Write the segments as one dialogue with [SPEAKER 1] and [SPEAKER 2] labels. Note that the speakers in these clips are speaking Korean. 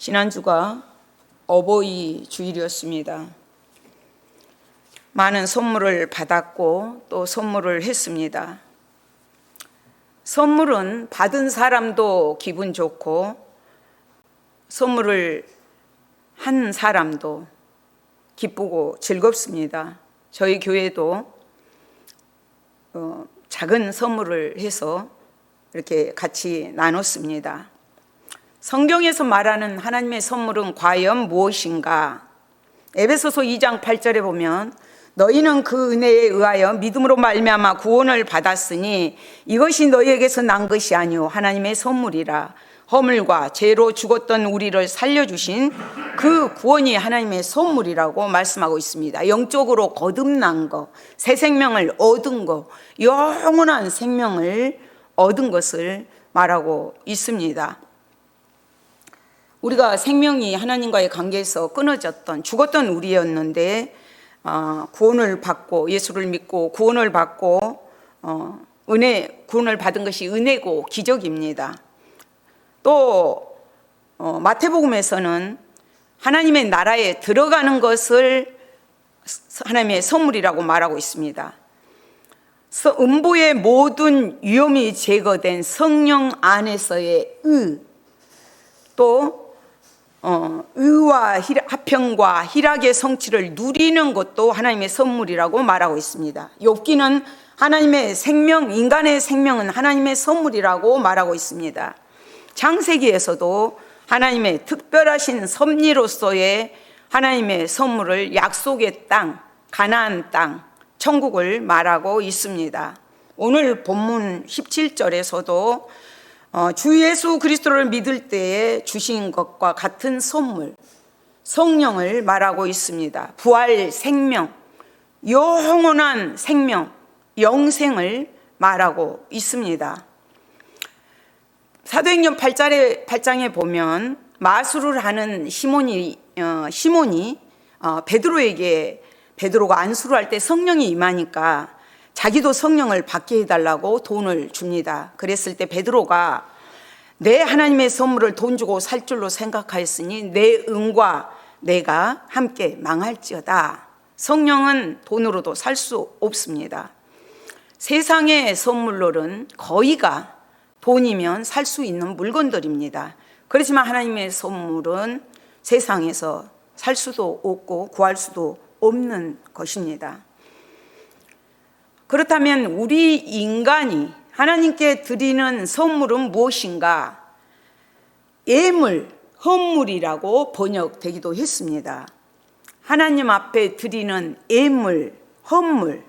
[SPEAKER 1] 지난주가 어버이 주일이었습니다. 많은 선물을 받았고 또 선물을 했습니다. 선물은 받은 사람도 기분 좋고 선물을 한 사람도 기쁘고 즐겁습니다. 저희 교회도 작은 선물을 해서 이렇게 같이 나눴습니다. 성경에서 말하는 하나님의 선물은 과연 무엇인가? 에베소서 2장 8절에 보면 너희는 그 은혜에 의하여 믿음으로 말미암아 구원을 받았으니 이것이 너희에게서 난 것이 아니요 하나님의 선물이라. 허물과 죄로 죽었던 우리를 살려주신 그 구원이 하나님의 선물이라고 말씀하고 있습니다. 영적으로 거듭난 것, 새 생명을 얻은 것, 영원한 생명을 얻은 것을 말하고 있습니다. 우리가 생명이 하나님과의 관계에서 끊어졌던 죽었던 우리였는데 구원을 받고 예수를 믿고 구원을 받고 구원을 받은 것이 은혜고 기적입니다. 또 마태복음에서는 하나님의 나라에 들어가는 것을 하나님의 선물이라고 말하고 있습니다. 음부의 모든 위험이 제거된 성령 안에서의 또 의와 화평과 희락의 성취를 누리는 것도 하나님의 선물이라고 말하고 있습니다. 욥기는 하나님의 생명, 인간의 생명은 하나님의 선물이라고 말하고 있습니다. 창세기에서도 하나님의 특별하신 섭리로서의 하나님의 선물을 약속의 땅, 가나안 땅, 천국을 말하고 있습니다. 오늘 본문 17절에서도 주 예수 그리스도를 믿을 때에 주신 것과 같은 선물, 성령을 말하고 있습니다. 부활 생명, 영원한 생명, 영생을 말하고 있습니다. 사도행전 8장에 보면 마술을 하는 시몬이 베드로가 안수를 할 때 성령이 임하니까 자기도 성령을 받게 해달라고 돈을 줍니다. 그랬을 때 베드로가 내 하나님의 선물을 돈 주고 살 줄로 생각하였으니 내 은과 내가 함께 망할지어다. 성령은 돈으로도 살 수 없습니다. 세상의 선물로는 거의가 돈이면 살 수 있는 물건들입니다. 그렇지만 하나님의 선물은 세상에서 살 수도 없고 구할 수도 없는 것입니다. 그렇다면 우리 인간이 하나님께 드리는 선물은 무엇인가? 예물, 헌물이라고 번역되기도 했습니다. 하나님 앞에 드리는 예물, 헌물,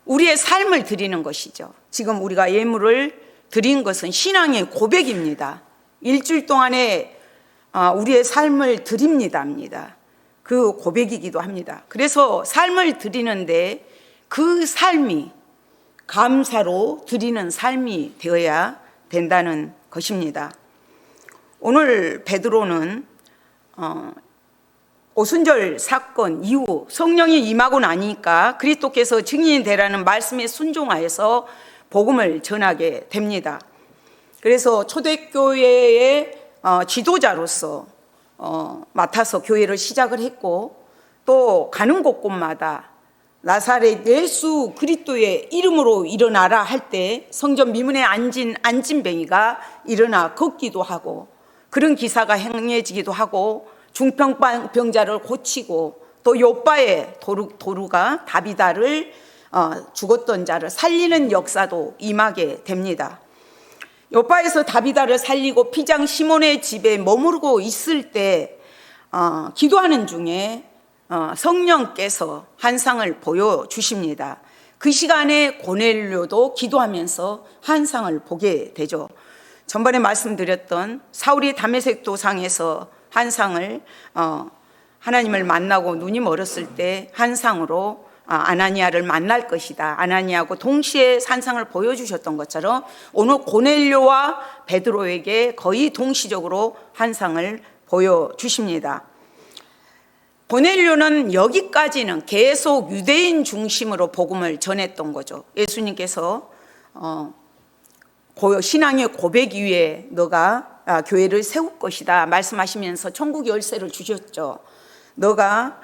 [SPEAKER 1] 우리의 삶을 드리는 것이죠. 지금 우리가 예물을 드린 것은 신앙의 고백입니다. 일주일 동안에 우리의 삶을 드립니다. 그 고백이기도 합니다. 그래서 삶을 드리는데 그 삶이 감사로 드리는 삶이 되어야 된다는 것입니다. 오늘 베드로는 오순절 사건 이후 성령이 임하고 나니까 그리스도께서 증인이 되라는 말씀에 순종하여서 복음을 전하게 됩니다. 그래서 초대교회의 지도자로서 맡아서 교회를 시작을 했고 또 가는 곳곳마다 나사렛 예수 그리스도의 이름으로 일어나라 할 때 성전 미문에 앉은 안진뱅이가 일어나 걷기도 하고 그런 기사가 행해지기도 하고 중풍병자를 고치고 또 욥바의 도루가 다비다를 죽었던 자를 살리는 역사도 임하게 됩니다. 욥바에서 다비다를 살리고 피장 시몬의 집에 머무르고 있을 때 기도하는 중에 성령께서 환상을 보여주십니다. 그 시간에 고넬료도 기도하면서 환상을 보게 되죠. 전번에 말씀드렸던 사울이 다메섹 도상에서 환상을 하나님을 만나고 눈이 멀었을 때 환상으로 아나니아를 만날 것이다. 아나니아하고 동시에 환상을 보여주셨던 것처럼 오늘 고넬료와 베드로에게 거의 동시적으로 환상을 보여주십니다. 고넬료는 여기까지는 계속 유대인 중심으로 복음을 전했던 거죠. 예수님께서 신앙의 고백 위에 너가 교회를 세울 것이다 말씀하시면서 천국 열쇠를 주셨죠. 너가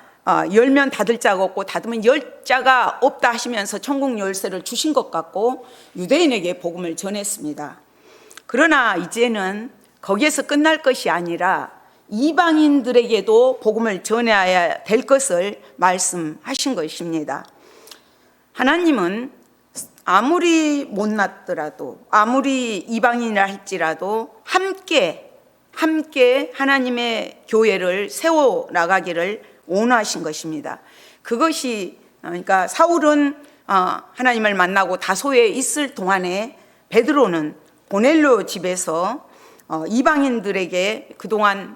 [SPEAKER 1] 열면 닫을 자가 없고 닫으면 열 자가 없다 하시면서 천국 열쇠를 주신 것 같고 유대인에게 복음을 전했습니다. 그러나 이제는 거기에서 끝날 것이 아니라 이방인들에게도 복음을 전해야 될 것을 말씀하신 것입니다. 하나님은 아무리 못났더라도 아무리 이방인이라 할지라도 함께 하나님의 교회를 세워나가기를 원하신 것입니다. 그것이 그러니까 사울은 하나님을 만나고 다소에 있을 동안에 베드로는 고넬료 집에서 이방인들에게 그동안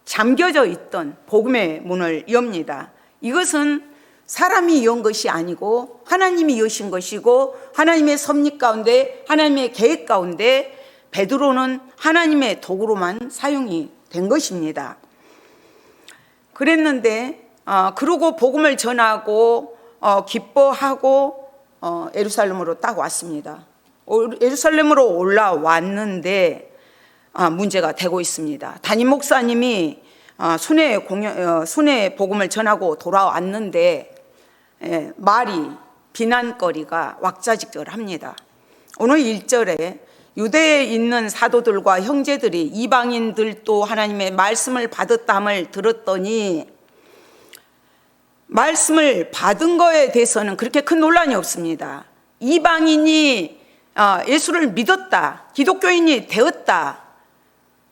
[SPEAKER 1] 잠겨져 있던 복음의 문을 엽니다. 이것은 사람이 연 것이 아니고 하나님이 여신 것이고 하나님의 섭리 가운데 하나님의 계획 가운데 베드로는 하나님의 도구로만 사용이 된 것입니다. 그랬는데 그러고 복음을 전하고 기뻐하고 예루살렘으로 딱 왔습니다. 예루살렘으로 올라왔는데 문제가 되고 있습니다. 담임 목사님이 순회 복음을 전하고 돌아왔는데 말이 비난거리가 왁자지껄합니다. 오늘 1절에 유대에 있는 사도들과 형제들이 이방인들도 하나님의 말씀을 받았다함을 들었더니 말씀을 받은 거에 대해서는 그렇게 큰 논란이 없습니다. 이방인이 예수를 믿었다, 기독교인이 되었다,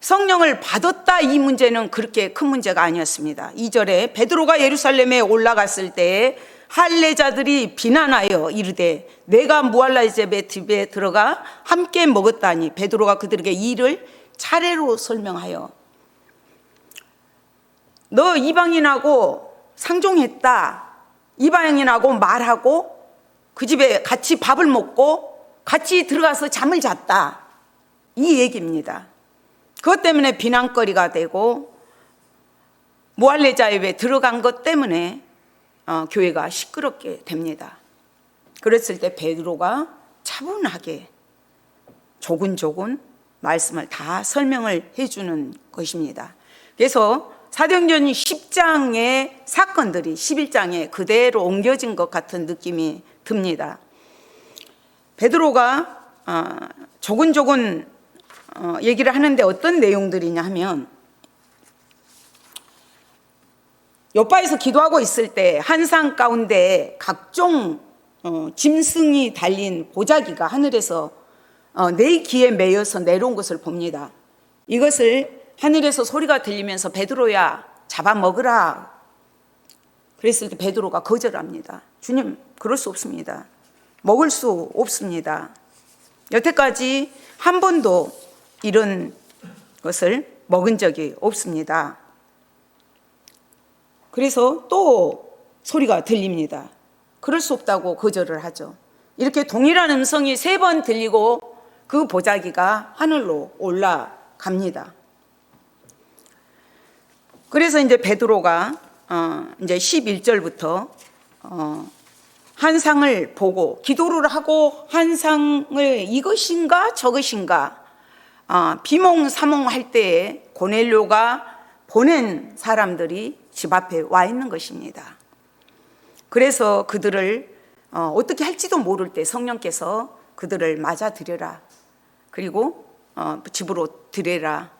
[SPEAKER 1] 성령을 받았다, 이 문제는 그렇게 큰 문제가 아니었습니다. 2절에 베드로가 예루살렘에 올라갔을 때에 할례자들이 비난하여 이르되 내가 무할례자의 집에 들어가 함께 먹었다니 베드로가 그들에게 이 일을 차례로 설명하여 너 이방인하고 상종했다, 이방인하고 말하고 그 집에 같이 밥을 먹고 같이 들어가서 잠을 잤다, 이 얘기입니다. 그것 때문에 비난거리가 되고 무할례자에 들어간 것 때문에 교회가 시끄럽게 됩니다. 그랬을 때 베드로가 차분하게 조근조근 말씀을 다 설명을 해주는 것입니다. 그래서 사도행전 10장의 사건들이 11장에 그대로 옮겨진 것 같은 느낌이 듭니다. 베드로가 조근조근 얘기를 하는데 어떤 내용들이냐 하면 요파에서 기도하고 있을 때 한상 가운데 각종 짐승이 달린 보자기가 하늘에서 네 귀에 매여서 내려온 것을 봅니다. 이것을 하늘에서 소리가 들리면서 베드로야 잡아먹으라 그랬을 때 베드로가 거절합니다. 주님, 그럴 수 없습니다. 먹을 수 없습니다. 여태까지 한 번도 이런 것을 먹은 적이 없습니다. 그래서 또 소리가 들립니다. 그럴 수 없다고 거절을 하죠. 이렇게 동일한 음성이 3번 들리고 그 보자기가 하늘로 올라갑니다. 그래서 이제 베드로가 이제 11절부터 한상을 보고 기도를 하고 한상을 이것인가 저것인가 비몽사몽할 때에 고넬료가 보낸 사람들이 집 앞에 와 있는 것입니다. 그래서 그들을 어떻게 할지도 모를 때 성령께서 그들을 맞아들여라, 그리고 집으로 들여라,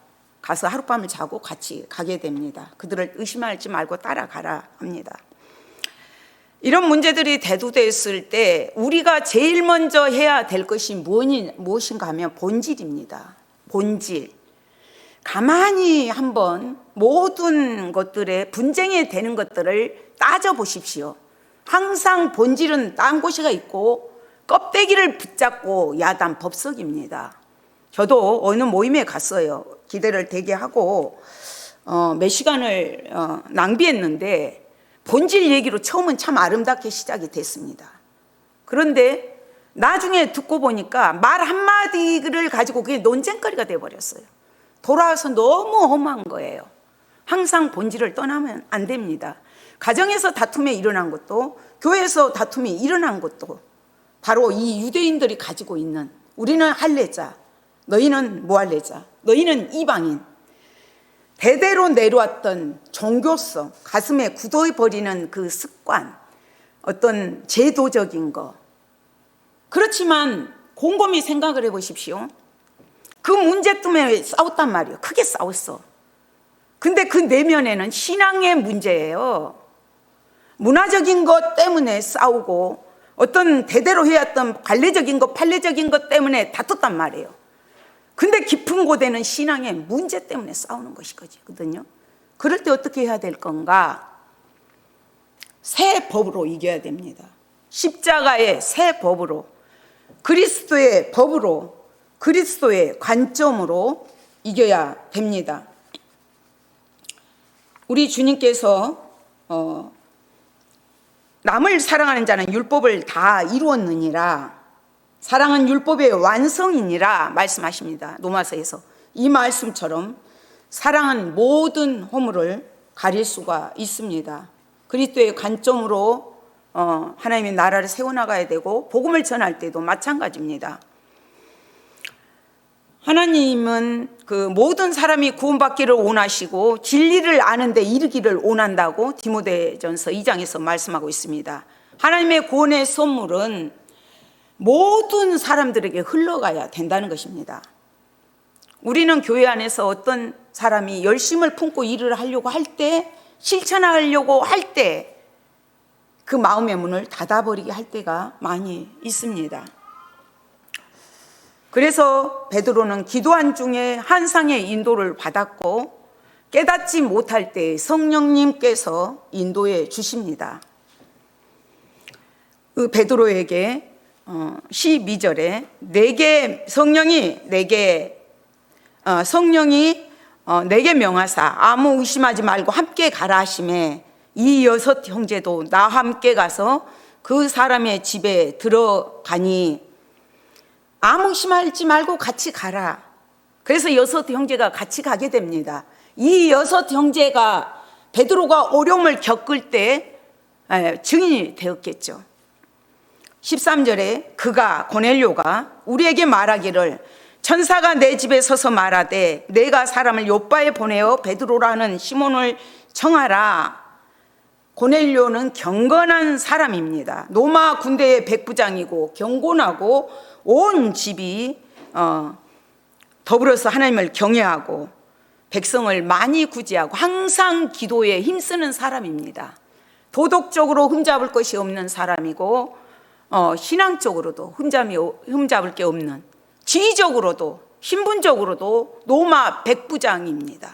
[SPEAKER 1] 가서 하룻밤을 자고 같이 가게 됩니다. 그들을 의심하지 말고 따라가라 합니다. 이런 문제들이 대두됐을 때 우리가 제일 먼저 해야 될 것이 무엇인가 하면 본질입니다. 본질. 가만히 한번 모든 것들의 분쟁이 되는 것들을 따져보십시오. 항상 본질은 딴 곳이가 있고 껍데기를 붙잡고 야단 법석입니다. 저도 어느 모임에 갔어요. 기대를 되게 하고 몇 시간을 낭비했는데 본질 얘기로 처음은 참 아름답게 시작이 됐습니다. 그런데 나중에 듣고 보니까 말 한마디를 가지고 그게 논쟁거리가 돼버렸어요. 돌아와서 너무 험한 거예요. 항상 본질을 떠나면 안 됩니다. 가정에서 다툼이 일어난 것도, 교회에서 다툼이 일어난 것도 바로 이 유대인들이 가지고 있는, 우리는 할례자, 너희는 무할례자, 너희는 이방인. 대대로 내려왔던 종교성, 가슴에 굳어버리는 그 습관, 어떤 제도적인 거. 그렇지만 곰곰이 생각을 해보십시오. 그 문제 때문에 싸웠단 말이에요. 크게 싸웠어. 근데 그 내면에는 신앙의 문제예요. 문화적인 것 때문에 싸우고 어떤 대대로 해왔던 관례적인 것, 판례적인 것 때문에 다퉜단 말이에요. 근데 깊은 곳에는 신앙의 문제 때문에 싸우는 것이거든요. 그럴 때 어떻게 해야 될 건가? 새 법으로 이겨야 됩니다. 십자가의 새 법으로, 그리스도의 법으로, 그리스도의 관점으로 이겨야 됩니다. 우리 주님께서 남을 사랑하는 자는 율법을 다 이루었느니라, 사랑은 율법의 완성이니라 말씀하십니다. 로마서에서. 이 말씀처럼 사랑은 모든 허물을 가릴 수가 있습니다. 그리스도의 관점으로 하나님의 나라를 세워나가야 되고 복음을 전할 때도 마찬가지입니다. 하나님은 그 모든 사람이 구원받기를 원하시고 진리를 아는 데 이르기를 원한다고 디모데전서 2장에서 말씀하고 있습니다. 하나님의 구원의 선물은 모든 사람들에게 흘러가야 된다는 것입니다. 우리는 교회 안에서 어떤 사람이 열심을 품고 일을 하려고 할 때, 실천하려고 할 때 그 마음의 문을 닫아버리게 할 때가 많이 있습니다. 그래서 베드로는 기도한 중에 환상의 인도를 받았고 깨닫지 못할 때 성령님께서 인도해 주십니다. 그 베드로에게 12절에 성령이 내게 명하사 아무 의심하지 말고 함께 가라 하시매 이 6 형제도 나와 함께 가서 그 사람의 집에 들어가니 아무 의심하지 말고 같이 가라. 그래서 6 형제가 같이 가게 됩니다. 이 6 형제가 베드로가 어려움을 겪을 때 증인이 되었겠죠. 13절에 고넬료가 우리에게 말하기를 천사가 내 집에 서서 말하되 내가 사람을 요빠에 보내어 베드로라는 시몬을 청하라. 고넬료는 경건한 사람입니다. 로마 군대의 백부장이고 경건하고 온 집이 더불어서 하나님을 경외하고 백성을 많이 구제하고 항상 기도에 힘쓰는 사람입니다. 도덕적으로 흠잡을 것이 없는 사람이고 신앙적으로도 흠잡을 게 없는, 지위적으로도 신분적으로도 로마 백부장입니다.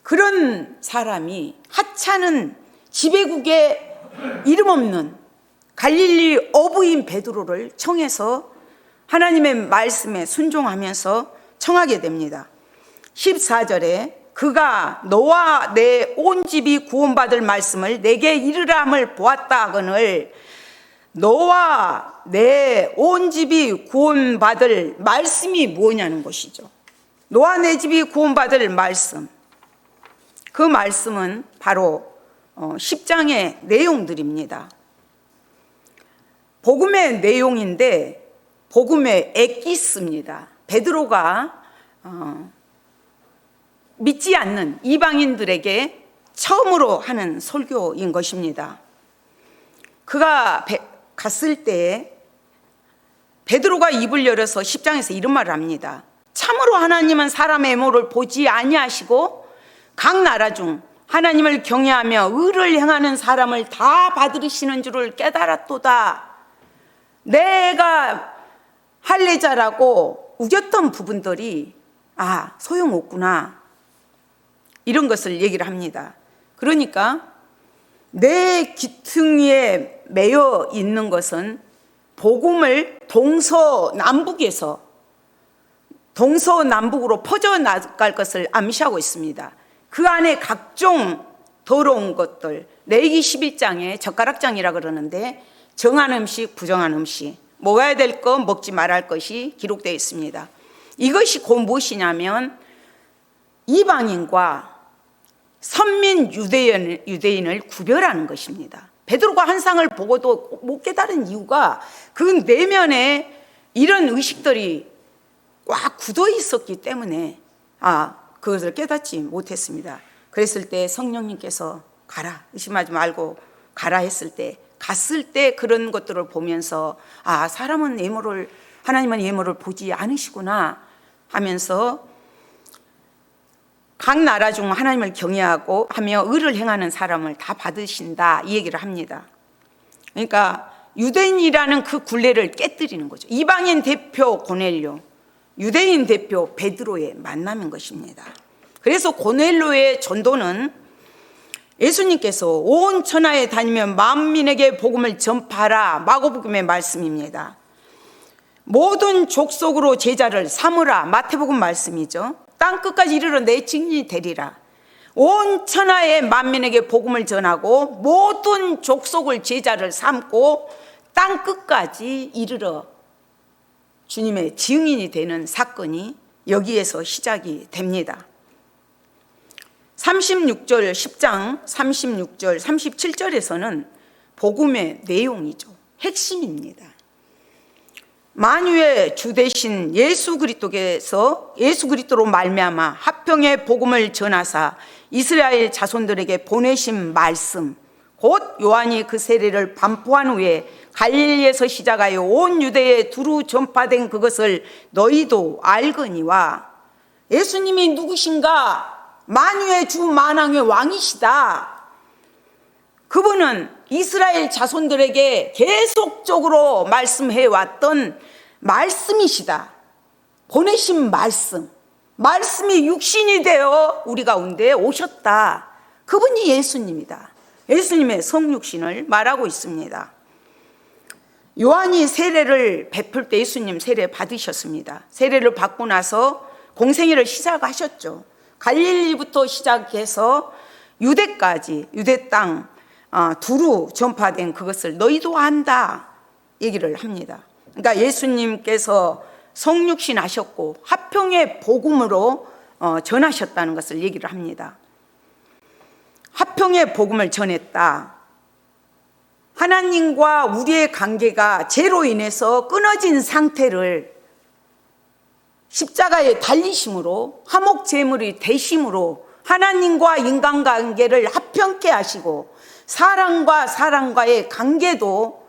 [SPEAKER 1] 그런 사람이 하찮은 지배국에 이름 없는 갈릴리 어부인 베드로를 청해서 하나님의 말씀에 순종하면서 청하게 됩니다. 14절에 그가 너와 내 온 집이 구원받을 말씀을 내게 이르라 함을 보았다 하거늘 너와 내 온 집이 구원받을 말씀이 뭐냐는 것이죠. 너와 내 집이 구원받을 말씀, 그 말씀은 바로 10장의 내용들입니다. 복음의 내용인데 복음의 엑기스입니다. 베드로가 믿지 않는 이방인들에게 처음으로 하는 설교인 것입니다. 그가 갔을 때 베드로가 입을 열어서 10장에서 이런 말을 합니다. 참으로 하나님은 사람의 애모를 보지 아니하시고 각 나라 중 하나님을 경외하며 의를 행하는 사람을 다 받으시는 줄을 깨달았도다. 내가 할례자라고 우겼던 부분들이 소용없구나, 이런 것을 얘기를 합니다. 그러니까 내 귀퉁이에 매여 있는 것은 복음을 동서남북으로 퍼져나갈 것을 암시하고 있습니다. 그 안에 각종 더러운 것들, 레위기 11장에 젓가락장이라 그러는데 정한 음식, 부정한 음식, 먹어야 될 것, 먹지 말아야 할 것이 기록되어 있습니다. 이것이 곧 무엇이냐면 이방인과 선민 유대인을 구별하는 것입니다. 베드로가 환상을 보고도 못 깨달은 이유가 그 내면에 이런 의식들이 꽉 굳어 있었기 때문에 그것을 깨닫지 못했습니다. 그랬을 때 성령님께서 가라, 의심하지 말고 가라 했을 때, 갔을 때 그런 것들을 보면서 사람은 하나님은 예물을 보지 않으시구나 하면서 각 나라 중 하나님을 경외하고 하며 의를 행하는 사람을 다 받으신다, 이 얘기를 합니다. 그러니까 유대인이라는 그 굴레를 깨뜨리는 거죠. 이방인 대표 고넬료, 유대인 대표 베드로의 만남인 것입니다. 그래서 고넬료의 전도는 예수님께서 온 천하에 다니며 만민에게 복음을 전파하라, 마가복음의 말씀입니다. 모든 족속으로 제자를 삼으라, 마태복음 말씀이죠. 땅 끝까지 이르러 내 증인이 되리라. 온 천하의 만민에게 복음을 전하고 모든 족속을 제자를 삼고 땅 끝까지 이르러 주님의 증인이 되는 사건이 여기에서 시작이 됩니다. 36절, 10장 36절, 37절에서는 복음의 내용이죠. 핵심입니다. 만유의 주 되신 예수 그리스도께서 예수 그리스도로 말미암아 화평의 복음을 전하사 이스라엘 자손들에게 보내신 말씀, 곧 요한이 그 세례를 반포한 후에 갈릴리에서 시작하여 온 유대에 두루 전파된 그것을 너희도 알거니와. 예수님이 누구신가? 만유의 주 만왕의 왕이시다. 그분은 이스라엘 자손들에게 계속적으로 말씀해 왔던 말씀이시다. 보내신 말씀, 말씀이 육신이 되어 우리 가운데 오셨다. 그분이 예수님이다. 예수님의 성육신을 말하고 있습니다. 요한이 세례를 베풀 때 예수님 세례 받으셨습니다. 세례를 받고 나서 공생애를 시작하셨죠. 갈릴리부터 시작해서 유대까지, 유대 땅 두루 전파된 그것을 너희도 안다 얘기를 합니다. 그러니까 예수님께서 성육신 하셨고 화평의 복음으로 전하셨다는 것을 얘기를 합니다. 화평의 복음을 전했다. 하나님과 우리의 관계가 죄로 인해서 끊어진 상태를 십자가에 달리심으로, 화목제물이 되심으로 하나님과 인간관계를 화평케 하시고 사람과 사람과의 관계도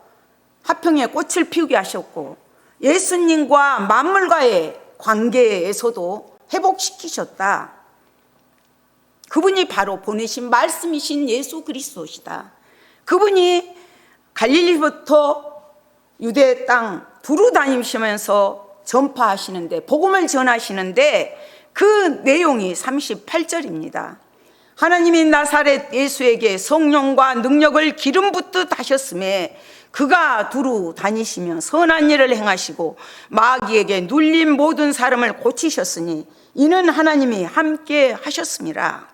[SPEAKER 1] 화평의 꽃을 피우게 하셨고 예수님과 만물과의 관계에서도 회복시키셨다. 그분이 바로 보내신 말씀이신 예수 그리스도시다. 그분이 갈릴리부터 유대 땅 두루 다니시면서 전파하시는데, 복음을 전하시는데 그 내용이 38절입니다. 하나님이 나사렛 예수에게 성령과 능력을 기름 붓듯 하셨음에 그가 두루 다니시며 선한 일을 행하시고 마귀에게 눌린 모든 사람을 고치셨으니 이는 하나님이 함께 하셨습니다.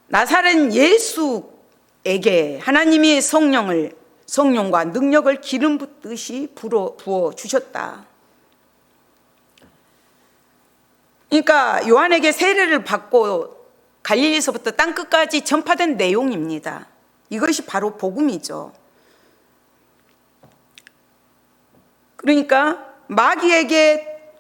[SPEAKER 1] 나사렛 예수에게 하나님이 성령과 능력을 기름 붓듯이 부어 주셨다. 그러니까 요한에게 세례를 받고 갈릴리서부터 땅끝까지 전파된 내용입니다. 이것이 바로 복음이죠. 그러니까 마귀에게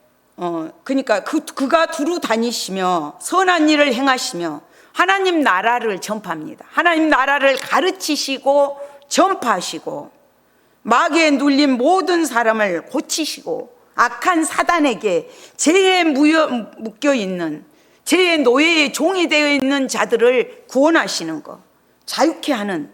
[SPEAKER 1] 그러니까 그가 두루 다니시며 선한 일을 행하시며 하나님 나라를 전파합니다. 하나님 나라를 가르치시고 전파하시고 마귀에 눌린 모든 사람을 고치시고 악한 사단에게 죄에 묶여있는, 죄의 노예의 종이 되어 있는 자들을 구원하시는 것, 자유케 하는,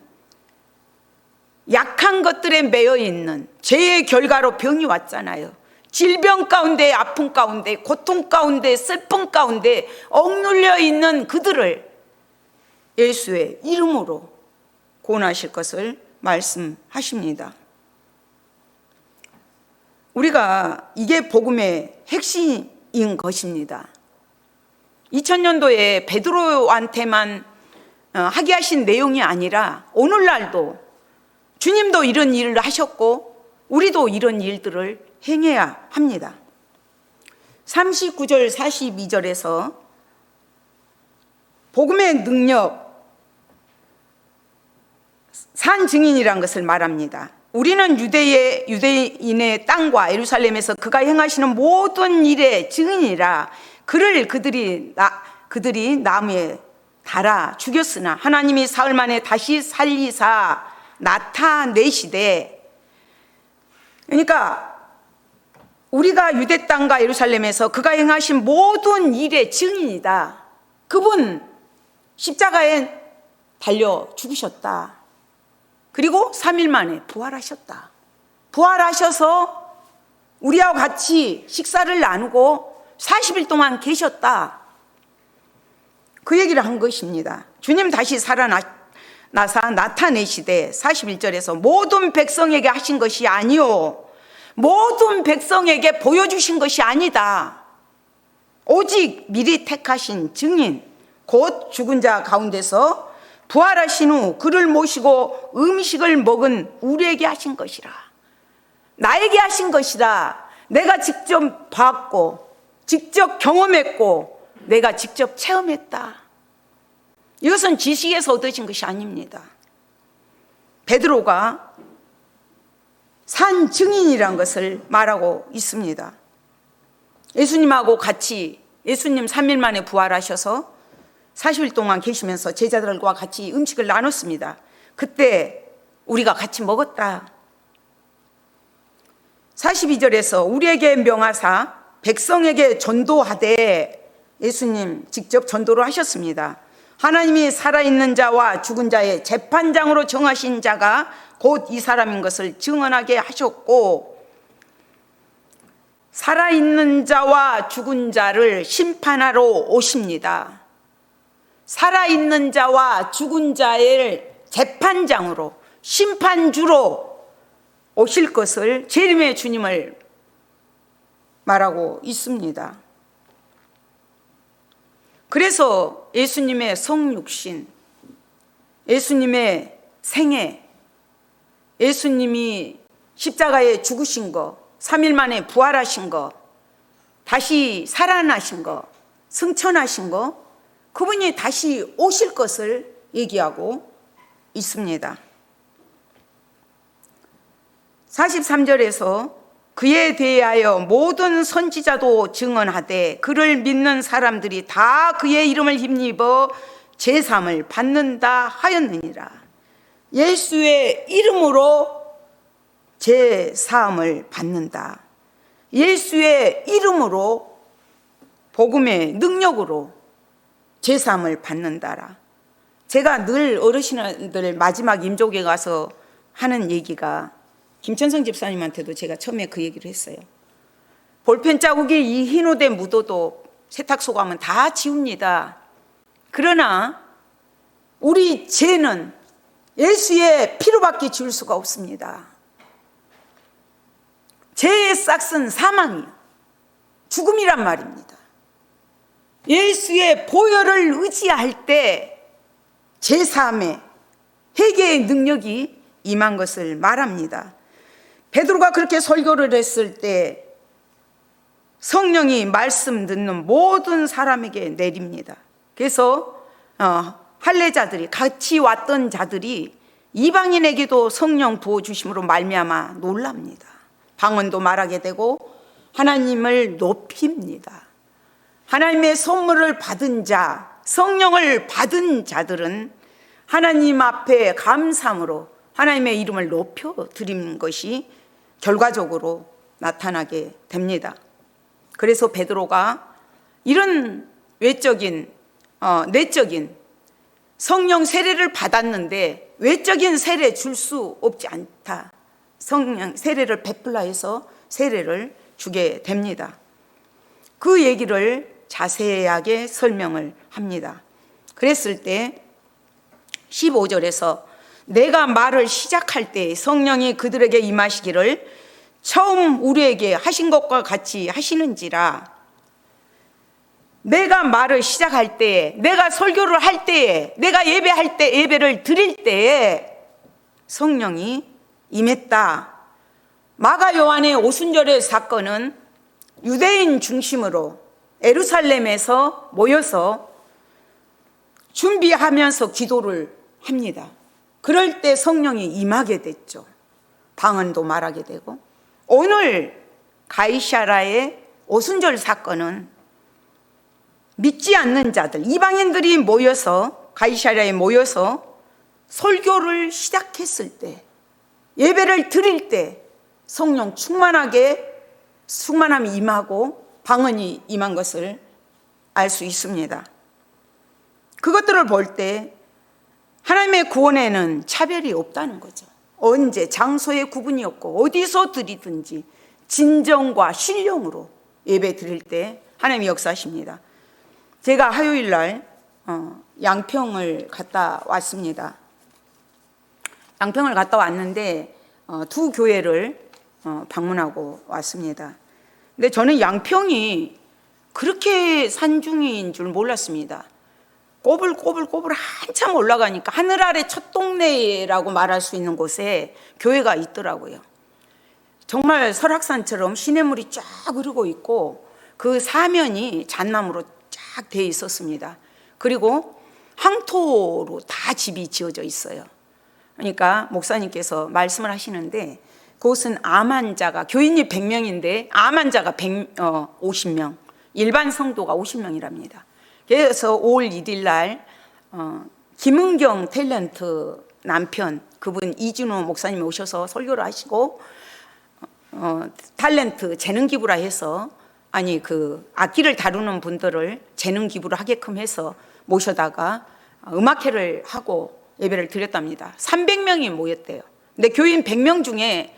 [SPEAKER 1] 약한 것들에 매여 있는, 죄의 결과로 병이 왔잖아요. 질병 가운데, 아픔 가운데, 고통 가운데, 슬픔 가운데 억눌려 있는 그들을 예수의 이름으로 구원하실 것을 말씀하십니다. 우리가 이게 복음의 핵심인 것입니다. 2000년도에 베드로한테만 하게 하신 내용이 아니라 오늘날도 주님도 이런 일을 하셨고 우리도 이런 일들을 행해야 합니다. 39절 42절에서 복음의 능력, 산 증인이란 것을 말합니다. 우리는 유대인의 땅과 예루살렘에서 그가 행하시는 모든 일의 증인이라. 그를 그들이 나무에 달아 죽였으나 하나님이 사흘 만에 다시 살리사 나타내시되. 그러니까 우리가 유대 땅과 예루살렘에서 그가 행하신 모든 일의 증인이다. 그분 십자가에 달려 죽으셨다. 그리고 3일 만에 부활하셨다. 부활하셔서 우리와 같이 식사를 나누고 40일 동안 계셨다. 그 얘기를 한 것입니다. 주님 다시 살아나사 나타내시되 41절에서 모든 백성에게 하신 것이 아니요, 모든 백성에게 보여주신 것이 아니다. 오직 미리 택하신 증인 곧 죽은 자 가운데서 부활하신 후 그를 모시고 음식을 먹은 우리에게 하신 것이라. 나에게 하신 것이라. 내가 직접 봤고 직접 경험했고 내가 직접 체험했다. 이것은 지식에서 얻으신 것이 아닙니다. 베드로가 산 증인이란 것을 말하고 있습니다. 예수님하고 같이, 예수님 3일 만에 부활하셔서 40일 동안 계시면서 제자들과 같이 음식을 나눴습니다. 그때 우리가 같이 먹었다. 42절에서 우리에게 명하사 백성에게 전도하되, 예수님 직접 전도를 하셨습니다. 하나님이 살아있는 자와 죽은 자의 재판장으로 정하신 자가 곧 이 사람인 것을 증언하게 하셨고, 살아있는 자와 죽은 자를 심판하러 오십니다. 살아있는 자와 죽은 자의 재판장으로, 심판주로 오실 것을 재림의 주님을 말하고 있습니다. 그래서 예수님의 성육신, 예수님의 생애, 예수님이 십자가에 죽으신 거, 3일 만에 부활하신 거, 다시 살아나신 거, 승천하신 거, 그분이 다시 오실 것을 얘기하고 있습니다. 43절에서 그에 대하여 모든 선지자도 증언하되 그를 믿는 사람들이 다 그의 이름을 힘입어 제사함을 받는다 하였느니라. 예수의 이름으로 제사함을 받는다. 예수의 이름으로, 복음의 능력으로 제사함을 받는다라. 제가 늘 어르신들 마지막 임종에 가서 하는 얘기가, 김천성 집사님한테도 제가 처음에 그 얘기를 했어요. 볼펜 자국이 이 흰 옷에 묻어도 세탁소 가면 다 지웁니다. 그러나 우리 죄는 예수의 피로밖에 지울 수가 없습니다. 죄의 싹은 사망이요, 죽음이란 말입니다. 예수의 보혈을 의지할 때 제사함의 회개의 능력이 임한 것을 말합니다. 베드로가 그렇게 설교를 했을 때 성령이 말씀 듣는 모든 사람에게 내립니다. 그래서 할례자들이, 같이 왔던 자들이 이방인에게도 성령 부어주심으로 말미암아 놀랍니다. 방언도 말하게 되고 하나님을 높입니다. 하나님의 선물을 받은 자, 성령을 받은 자들은 하나님 앞에 감사함으로 하나님의 이름을 높여드린 것이 결과적으로 나타나게 됩니다. 그래서 베드로가 이런 외적인, 내적인 성령 세례를 받았는데 외적인 세례 줄 수 없지 않다. 성령 세례를 베풀라 해서 세례를 주게 됩니다. 그 얘기를 자세하게 설명을 합니다. 그랬을 때 15절에서 내가 말을 시작할 때 성령이 그들에게 임하시기를 처음 우리에게 하신 것과 같이 하시는지라. 내가 말을 시작할 때에, 내가 설교를 할 때에, 내가 예배할 때, 예배를 드릴 때에 성령이 임했다. 마가 요한의 오순절의 사건은 유대인 중심으로 예루살렘에서 모여서 준비하면서 기도를 합니다. 그럴 때 성령이 임하게 됐죠. 방언도 말하게 되고, 오늘 가이사라의 오순절 사건은 믿지 않는 자들, 이방인들이 모여서 가이사랴에 모여서 설교를 시작했을 때, 예배를 드릴 때 성령 충만함이 임하고 방언이 임한 것을 알 수 있습니다. 그것들을 볼 때 하나님의 구원에는 차별이 없다는 거죠. 언제, 장소의 구분이 없고 어디서 드리든지 진정과 신령으로 예배 드릴 때 하나님이 역사하십니다. 제가 화요일 날 양평을 갔다 왔습니다. 양평을 갔다 왔는데 두 교회를 방문하고 왔습니다. 근데 저는 양평이 그렇게 산중인 줄 몰랐습니다. 꼬불꼬불 한참 올라가니까 하늘 아래 첫 동네라고 말할 수 있는 곳에 교회가 있더라고요. 정말 설악산처럼 시냇물이 쫙 흐르고 있고 그 사면이 잣나무로 쫙 되어 있었습니다. 그리고 황토로 다 집이 지어져 있어요. 그러니까 목사님께서 말씀을 하시는데 그곳은 암 환자가, 교인이 100명인데 암 환자가 50명, 일반 성도가 50명이랍니다. 그래서 5월 1일 날 김은경 탤런트 남편, 그분 이진호 목사님이 오셔서 설교를 하시고 탤런트 재능 기부라 해서, 그 악기를 다루는 분들을 재능 기부를 하게끔 해서 모셔다가 음악회를 하고 예배를 드렸답니다. 300명이 모였대요. 근데 교인 100명 중에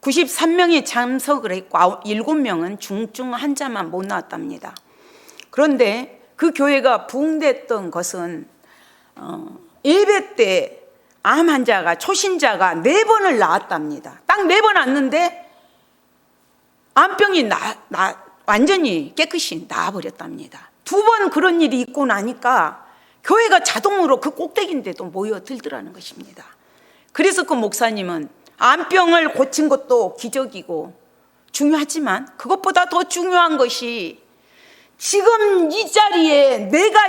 [SPEAKER 1] 93명이 참석을 했고 7명은 중증 환자만 못 나왔답니다. 그런데 그 교회가 부흥됐던 것은 예배 때 암 환자가, 초신자가 4번을 나았답니다. 딱 4번 왔는데 암병이 완전히 깨끗이 나아버렸답니다. 2번 그런 일이 있고 나니까 교회가 자동으로 그 꼭대기인데도 모여들더라는 것입니다. 그래서 그 목사님은 암병을 고친 것도 기적이고 중요하지만 그것보다 더 중요한 것이 지금 이 자리에 내가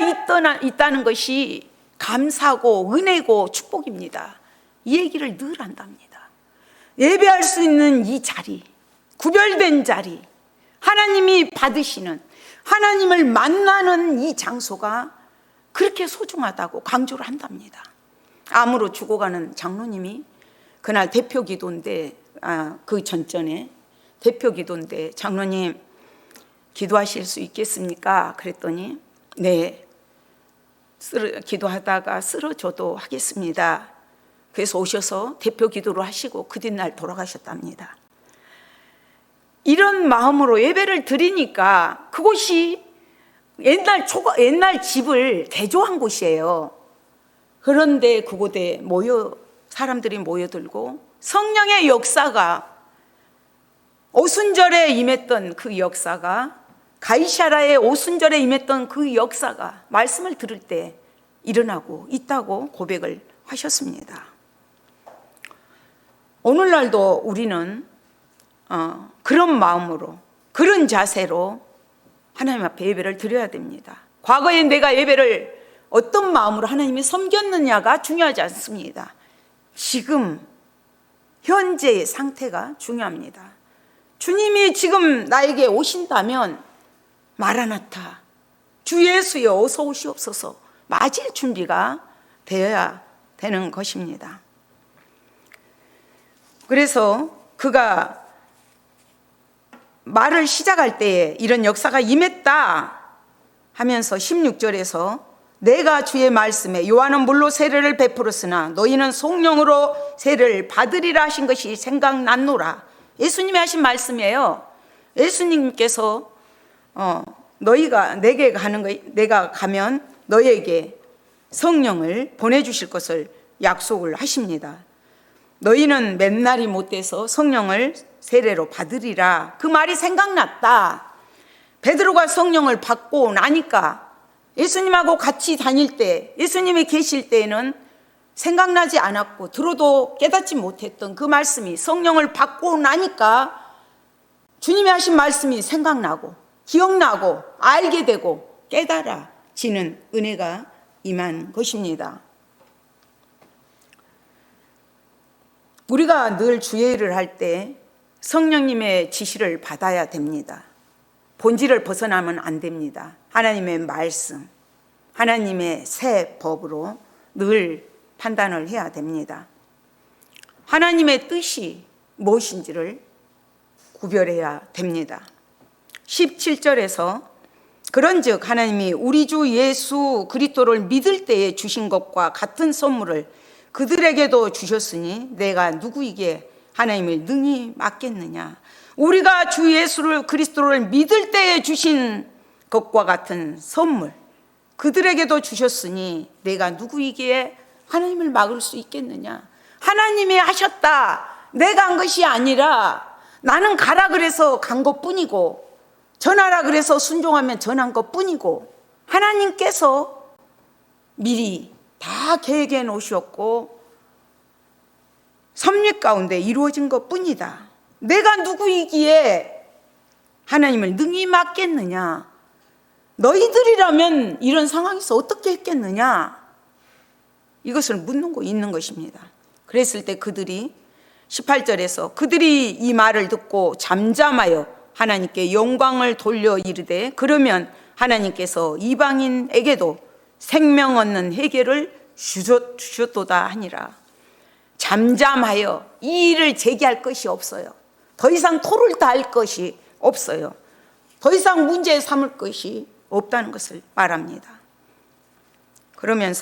[SPEAKER 1] 있다는 것이 감사고 은혜고 축복입니다. 이 얘기를 늘 한답니다. 예배할 수 있는 이 자리, 구별된 자리, 하나님이 받으시는, 하나님을 만나는 이 장소가 그렇게 소중하다고 강조를 한답니다. 암으로 죽어가는 장로님이 그날 대표 기도인데, 그 전전에 대표 기도인데, 장로님 기도하실 수 있겠습니까? 그랬더니 네, 기도하다가 쓰러져도 하겠습니다. 그래서 오셔서 대표 기도를 하시고 그 뒷날 돌아가셨답니다. 이런 마음으로 예배를 드리니까 그곳이 옛날 집을 개조한 곳이에요. 그런데 그곳에 사람들이 모여들고 성령의 역사가, 오순절에 임했던 그 역사가, 가이사라의 오순절에 임했던 그 역사가 말씀을 들을 때 일어나고 있다고 고백을 하셨습니다. 오늘날도 우리는 그런 마음으로, 그런 자세로 하나님 앞에 예배를 드려야 됩니다. 과거에 내가 예배를 어떤 마음으로 하나님이 섬겼느냐가 중요하지 않습니다. 지금 현재의 상태가 중요합니다. 주님이 지금 나에게 오신다면 마라나타, 주 예수여 어서 오시옵소서 맞을 준비가 되어야 되는 것입니다. 그래서 그가 말을 시작할 때에 이런 역사가 임했다 하면서 16절에서 내가 주의 말씀에 요한은 물로 세례를 베풀었으나 너희는 성령으로 세례를 받으리라 하신 것이 생각났노라. 예수님이 하신 말씀이에요. 예수님께서 내가 가면 너희에게 성령을 보내주실 것을 약속을 하십니다. 너희는 맨날이 못돼서 성령을 세례로 받으리라. 그 말이 생각났다. 베드로가 성령을 받고 나니까 예수님하고 같이 다닐 때, 예수님이 계실 때에는 생각나지 않았고 들어도 깨닫지 못했던 그 말씀이 성령을 받고 나니까 주님이 하신 말씀이 생각나고 기억나고 알게 되고 깨달아지는 은혜가 임한 것입니다. 우리가 늘 주의 일을 할 때 성령님의 지시를 받아야 됩니다. 본질을 벗어나면 안 됩니다. 하나님의 말씀, 하나님의 새 법으로 늘 판단을 해야 됩니다. 하나님의 뜻이 무엇인지를 구별해야 됩니다. 17절에서 그런즉 하나님이 우리 주 예수 그리스도를 믿을 때에 주신 것과 같은 선물을 그들에게도 주셨으니 내가 누구에게 하나님을 능히 맡겠느냐. 우리가 주 예수를 그리스도를 믿을 때에 주신 것과 같은 선물 그들에게도 주셨으니 내가 누구에게 하나님을 막을 수 있겠느냐. 하나님이 하셨다. 내가 한 것이 아니라 나는 가라 그래서 간 것뿐이고 전하라 그래서 순종하면 전한 것뿐이고 하나님께서 미리 다 계획해 놓으셨고 섭리 가운데 이루어진 것뿐이다. 내가 누구이기에 하나님을 능히 맡겠느냐. 너희들이라면 이런 상황에서 어떻게 했겠느냐. 이것을 묻는 있는 것입니다. 그랬을 때 그들이 18절에서 그들이 이 말을 듣고 잠잠하여 하나님께 영광을 돌려 이르되 그러면 하나님께서 이방인에게도 생명 얻는 회개를 주셨도다 하니라. 잠잠하여 이 일을 제기할 것이 없어요. 더 이상 토를 달 것이 없어요. 더 이상 문제 삼을 것이 없다는 것을 말합니다. 그러면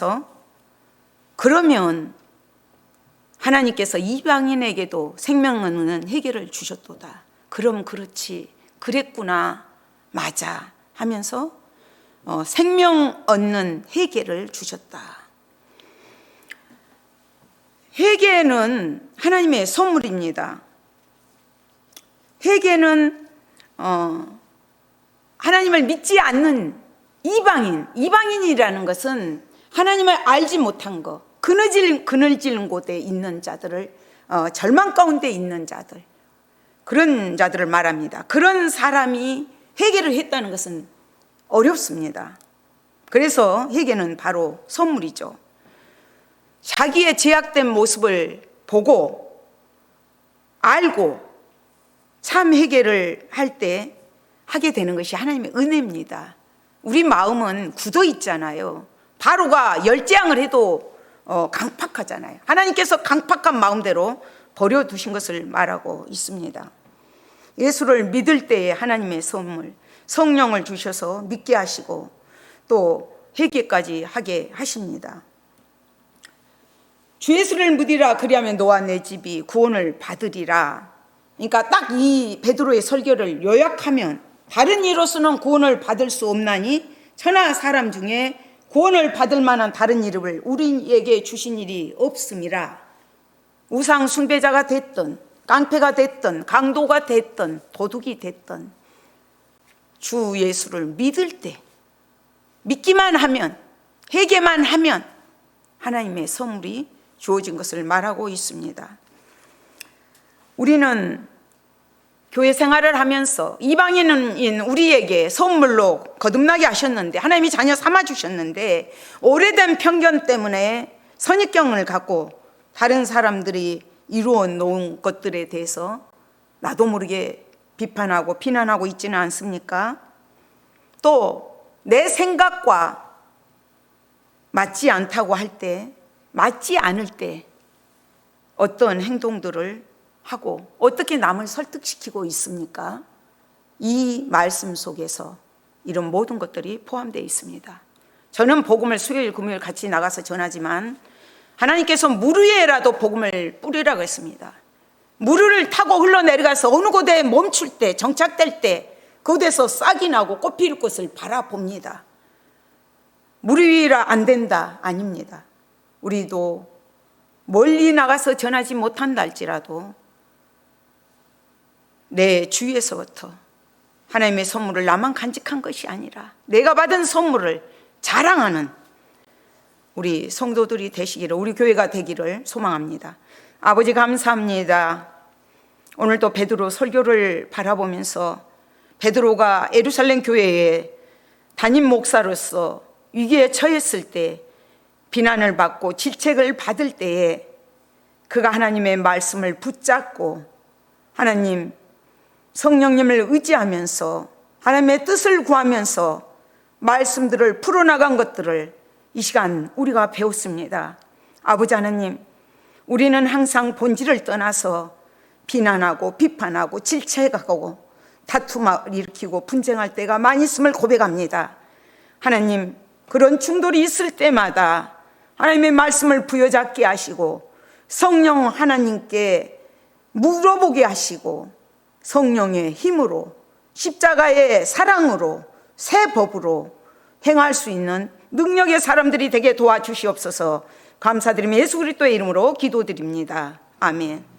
[SPEAKER 1] 하나님께서 이방인에게도 생명 얻는 회개를 주셨도다. 그럼 그렇지, 그랬구나, 맞아 하면서 생명 얻는 회개를 주셨다. 회개는 하나님의 선물입니다. 회개는 하나님을 믿지 않는 이방인이라는 것은 하나님을 알지 못한 것, 그늘진 곳에 있는 자들을, 절망 가운데 있는 자들, 그런 자들을 말합니다. 그런 사람이 회개를 했다는 것은 어렵습니다. 그래서 회개는 바로 선물이죠. 자기의 제약된 모습을 보고 알고 참 회개를 할 때 하게 되는 것이 하나님의 은혜입니다. 우리 마음은 굳어 있잖아요. 바로가 열재앙을 해도 강팍하잖아요. 하나님께서 강팍한 마음대로 버려두신 것을 말하고 있습니다. 예수를 믿을 때에 하나님의 선물, 성령을 주셔서 믿게 하시고 또 회개까지 하게 하십니다. 주 예수를 믿으라 그리하면 너와 내 집이 구원을 받으리라. 그러니까 딱 이 베드로의 설교를 요약하면 다른 이로서는 구원을 받을 수 없나니 천하 사람 중에 구원을 받을 만한 다른 이름을 우리에게 주신 일이 없음이라. 우상 숭배자가 됐든 깡패가 됐든 강도가 됐든 도둑이 됐든 주 예수를 믿을 때 믿기만 하면 회개만 하면 하나님의 선물이 주어진 것을 말하고 있습니다. 우리는 교회 생활을 하면서 이방인인 우리에게 선물로 거듭나게 하셨는데 하나님이 자녀 삼아주셨는데 오래된 편견 때문에 선입견을 갖고 다른 사람들이 이루어 놓은 것들에 대해서 나도 모르게 비판하고 비난하고 있지는 않습니까? 또 내 생각과 맞지 않다고 할 때, 맞지 않을 때 어떤 행동들을 하고 어떻게 남을 설득시키고 있습니까? 이 말씀 속에서 이런 모든 것들이 포함되어 있습니다. 저는 복음을 수요일 금요일 같이 나가서 전하지만 하나님께서 물 위에라도 복음을 뿌리라고 했습니다. 물을 타고 흘러내려가서 어느 곳에 멈출 때, 정착될 때 그곳에서 싹이 나고 꽃 피울 것을 바라봅니다. 물 위라 안 된다 아닙니다. 우리도 멀리 나가서 전하지 못한다 할지라도 내 주위에서부터 하나님의 선물을 나만 간직한 것이 아니라 내가 받은 선물을 자랑하는 우리 성도들이 되시기를, 우리 교회가 되기를 소망합니다. 아버지 감사합니다. 오늘도 베드로 설교를 바라보면서 베드로가 예루살렘 교회에 담임 목사로서 위기에 처했을 때 비난을 받고 질책을 받을 때에 그가 하나님의 말씀을 붙잡고 하나님 성령님을 의지하면서 하나님의 뜻을 구하면서 말씀들을 풀어나간 것들을 이 시간 우리가 배웠습니다. 아버지 하나님, 우리는 항상 본질을 떠나서 비난하고 비판하고 질책하고 다툼을 일으키고 분쟁할 때가 많이 있음을 고백합니다. 하나님, 그런 충돌이 있을 때마다 하나님의 말씀을 부여잡게 하시고 성령 하나님께 물어보게 하시고 성령의 힘으로 십자가의 사랑으로 새 법으로 행할 수 있는 능력의 사람들이 되게 도와주시옵소서. 감사드리며 예수 그리스도의 이름으로 기도드립니다. 아멘.